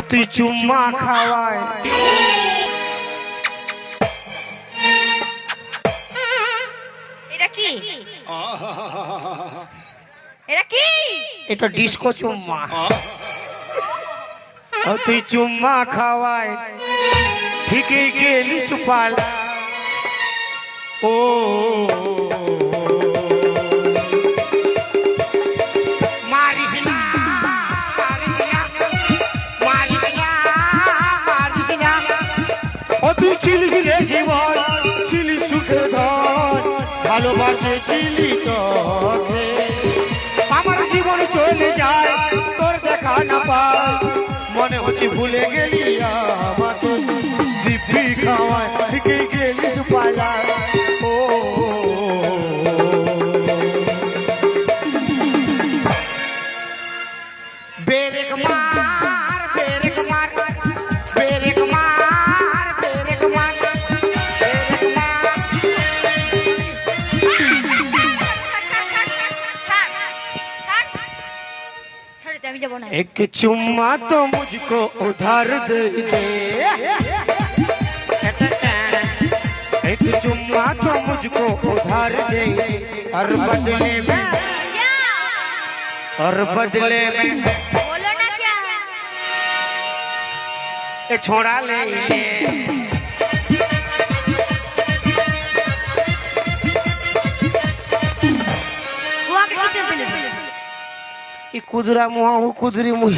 তুই চুম্মা খাওয়ায় এটা কি এটা কি এটা ডিস্কো চুম্মা তুই চুম্মা খাওয়ায় ঠিকই গেলি সুপাল ও মারিস না মারিস না মারিস না ও তুই ছিলিস রে জীবন ছিলি সুখের ধন ভালোবাসে ছিলি তোকে আমার জীবন চলে যায় তোর দেখা না পায় মনে হচ্ছে ভুলে গেলি আমাকে দিব্যি খাওয়ায় ঠিকই গেলি সুপালা ও বেরেক মার বেরেক মার বেরেক মার বেরেক মার বেরেক মার আমি যাবো না एक चुम्मा तो मुझको उधार दे दे एक चुम्मा तो मुझको उधार दे और बदले में और बदले में बोलो ना क्या एक छोड़ा ले ले हुआ कितने ये कुदरा मुहा वो कुदरी मुही